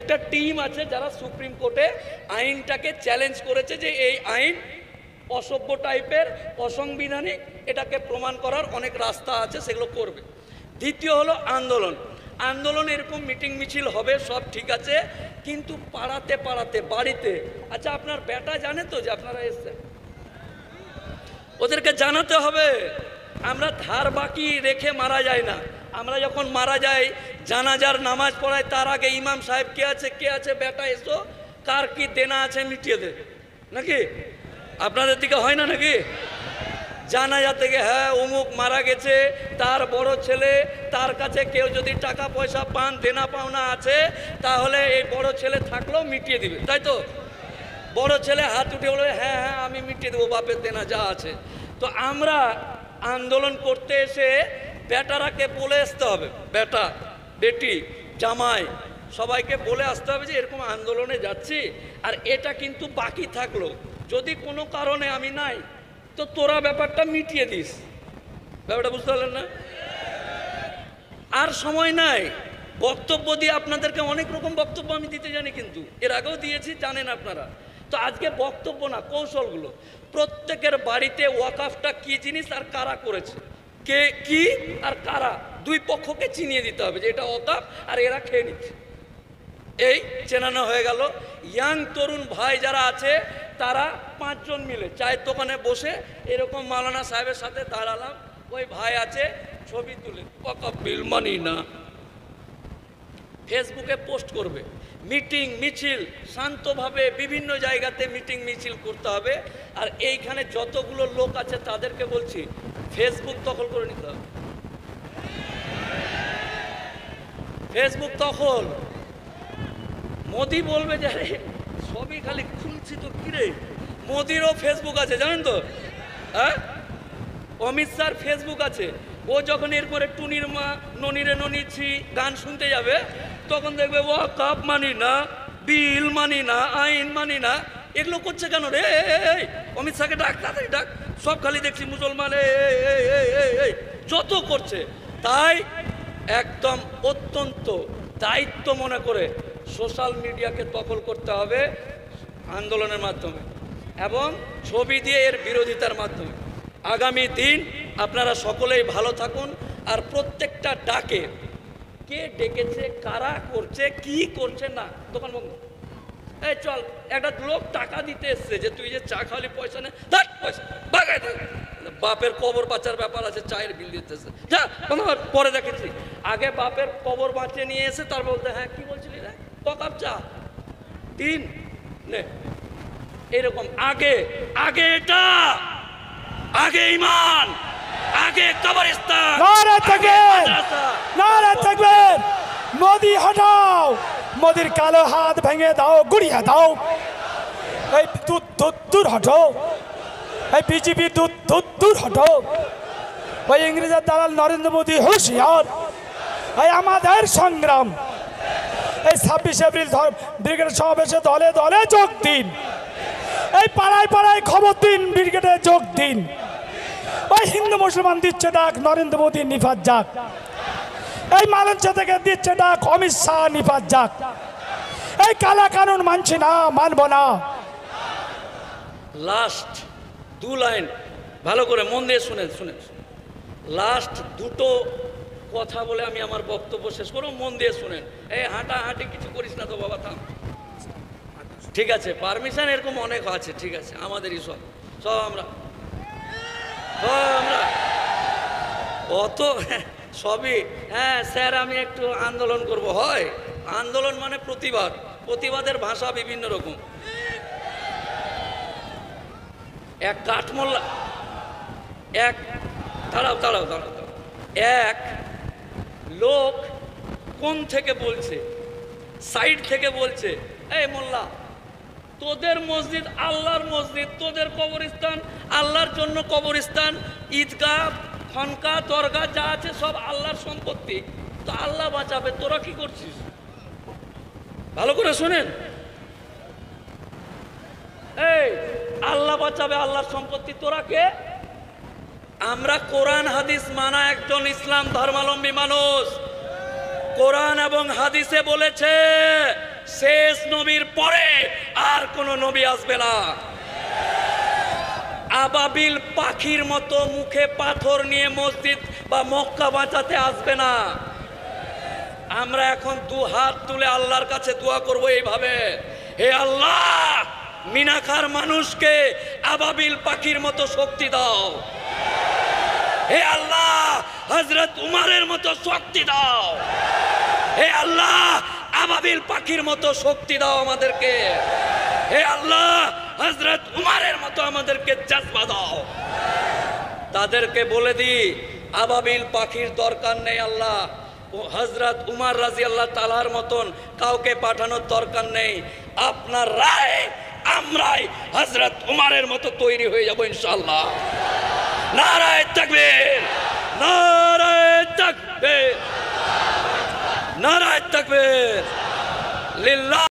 একটা টিম আছে যারা সুপ্রিম কোর্টে আইনটাকে চ্যালেঞ্জ করেছে যে এই আইন অসভ্য টাইপের, অসাংবিধানিক, এটাকে প্রমাণ করার অনেক রাস্তা আছে, সেগুলো করবে। দ্বিতীয় হলো আন্দোলন। আন্দোলন এরকম মিটিং মিছিল হবে, সব ঠিক আছে, কিন্তু পাড়াতে পাড়াতে বাড়িতে, আচ্ছা আপনার বেটা জানে তো যে আপনারা এসছেন, ওদেরকে জানাতে হবে। আমরা ধার বাকি রেখে মারা যায় না। আমরা যখন মারা যাই, জানাজার নামাজ পড়াই, তার আগে ইমাম সাহেব কে আছে বেটা এসো, কার কি দেনা আছে মিটিয়ে দে, নাকি? আপনাদের দিকে হয় না নাকি? জানাজা থেকে হ্যাঁ অমুক মারা গেছে, তার বড় ছেলে, তার কাছে কেউ যদি টাকা পয়সা পান, দেনা পাওনা আছে, তাহলে এই বড় ছেলে থাকলেও মিটিয়ে দিবে, তাই তো? বড় ছেলে হাত উঠে বলবে হ্যাঁ হ্যাঁ আমি মিটিয়ে দেবো বাপের দেনা যা আছে। তো আমরা আন্দোলন করতে এসে বেটারাকে বলে আসতে হবে, বেটা বেটি জামাই সবাইকে বলে আসতে হবে যে এরকম আন্দোলনে যাচ্ছি, আর এটা কিন্তু বাকি থাকলো, যদি কোনো কারণে আমি নাই তো তোরা ব্যাপারটা মিটিয়ে দিস। ব্যাপারটা বুঝতে পারলেন না? আর সময় নাই, বক্তব্য দিয়ে আপনাদেরকে অনেক রকম বক্তব্য আমি দিতে জানি, কিন্তু এর আগেও দিয়েছি, জানেন আপনারা। তো আজকে বক্তব্য না, কৌশলগুলো, প্রত্যেকের বাড়িতে ওয়াকফটা কি জিনিস আর কারা করেছে, কে কি আর কারা, দুই পক্ষকে চিনিয়ে দিতে হবে যে এটা ওয়াকফ আর এরা খেয়ে নিচ্ছে। এই চেনানো হয়ে গেল। ইয়াং তরুণ ভাই যারা আছে তারা 5 জন মিলে চায়ের দোকানে বসে এরকম মাওলানা সাহেবের সাথে দাঁড়ালাম, ওই ভাই আছে, ছবি তুলে ওয়াকফ বিল মানি না, ফেসবুকে পোস্ট করবে। মিটিং মিছিল শান্তভাবে বিভিন্ন জায়গাতে মিটিং মিছিল করতে হবে। আর এইখানে যতগুলো লোক আছে তাদেরকে বলছি ফেসবুক দখল করে নিতে হবে। ফেসবুক দখল। মোদি বলবে যে আরে সবই খালি খুলছি তো কিরে, মোদিরও ফেসবুক আছে জানেন তো, হ্যাঁ? অমিত শাহর ফেসবুক আছে। ও যখন এরপরে টুনির মা ননিরে ননিছি গান শুনতে যাবে, তখন দেখবে ওয়াকফ মানি না, বিল মানি না, আইন মানি না, এগুলো করছে কেন রে? অমিত শাহকে ডাক, তাড়াতাড়ি ডাক, সব খালি দেখছি মুসলমান যত করছে। তাই একদম অত্যন্ত দায়িত্ব মনে করে সোশ্যাল মিডিয়াকে দখল করতে হবে আন্দোলনের মাধ্যমে এবং ছবি দিয়ে এর বিরোধিতার মাধ্যমে। আগামী দিন আপনারা সকলেই ভালো থাকুন। আর প্রত্যেকটা ডাকে কে ডেকেছে, কারা করছে, কি করছে না, দোকান বন্ধ, এই চল, একটা লোক টাকা দিতে এসছে যে তুই যে চা খালি পয়সা নে, পয়সা বাগায় থাক, বাপের কবর বাঁচার ব্যাপার আছে, চায়ের বিল দিতেছে, যা পরে দেখেছি। আগে বাপের কবর বাঁচিয়ে নিয়ে এসে তার বলতে হ্যাঁ কি বলছিলি রে, কাপ চা 3 নে, এরকম। আগে আগে এটা, আগে ইমান, আগে কবরস্থান, নারে তাকবীর, নারে তাকবীর। মোদি হটাও, মোদির কালো হাত ভেঙে দাও, গুড়িয়ে দাও, এই দূর হটো, এই বিজেপি দূর হটো, ওই ইংরেজের দালাল নরেন্দ্র মোদী হুঁশিয়ার। এই আমাদের সংগ্রাম, এই 26 এপ্রিল ব্রিগেড সমাবেশে দলে দলে যোগ দিন, এই পাড়ায় পাড়ায় খবর দিন, ব্রিগেডে যোগ দিন। ওই হিন্দু মুসলমান দিচ্ছে ডাক, নরেন্দ্র মোদী নিফাত যাক। এই মালঞ্চা থেকে দিচ্ছে ডাক, অমিত শাহ নিফাত যাক। এই কালা কানুন মানছি না, মানব না। লাস্ট 2 লাইন ভালো করে মন দিয়ে শুনেন, লাস্ট 2টো কথা বলে আমি আমার বক্তব্য শেষ করব, মন দিয়ে শুনেন। এই হাঁটাহাঁটি কিছু করিস না তো বাবা, থাম, ঠিক আছে? পারমিশন এরকম অনেক আছে, ঠিক আছে, আমাদেরই সব আমরা অত সবই হ্যাঁ স্যার আমি একটু আন্দোলন করব, হয় আন্দোলন মানে প্রতিবাদ, প্রতিবাদের ভাষা বিভিন্ন রকম। এক কাঠমোল্লা, এক দাঁড়াও, এক লোক কোন থেকে বলছে, সাইড থেকে বলছে, এই মোল্লা তোদের মসজিদ আল্লাহর মসজিদ, তোদের কবরস্থান আল্লাহর জন্য কবরস্থান, ঈদগাহ খনকা দরগা যা আছে সব আল্লাহর সম্পত্তি, তো আল্লাহ বাঁচাবে, তোরা কি করছিস? ভালো করে শুনেন, এই আল্লাহ বাঁচাবে, আল্লাহর সম্পত্তি, তোরা কে? আমরা কোরআন হাদিস মানা একজন ইসলাম ধর্মাবলম্বী মানুষ। কোরআন এবং হাদিসে বলেছে নবীর পরে আর কোন নবী আসবে না। আবাবিল পাখির মতো মুখে পাথর নিয়ে মসজিদ বা মক্কা বাঁচাতে আসবে না। আমরা এখন দু হাত তুলে আল্লাহর কাছে দোয়া করব এইভাবে, হে আল্লাহ, মিনাখার মানুষকে আবাবিল পাখির মতো শক্তি দাও। হে আল্লাহ, হযরত উমরের মতো শক্তি দাও। হে আল্লাহ, আবাবিল পাখির মতো শক্তি দাও আমাদেরকে। হে আল্লাহ, হযরত উমরের মতো আমাদেরকে জজবা দাও। তাদেরকে বলে দি আবাবিল পাখির দরকার নেই আল্লাহ, হযরত উমর রাদিয়াল্লাহু তাআলার মতন কাউকে পাঠানোর দরকার নেই। আপনার রায় আমরাই হযরত উমরের মতো তৈরি হয়ে যাব ইনশাআল্লাহ। নারায়ে তাকবীর, নারায়ে তাকবীর, নারায়ে তাকবীর লিল্লাহ।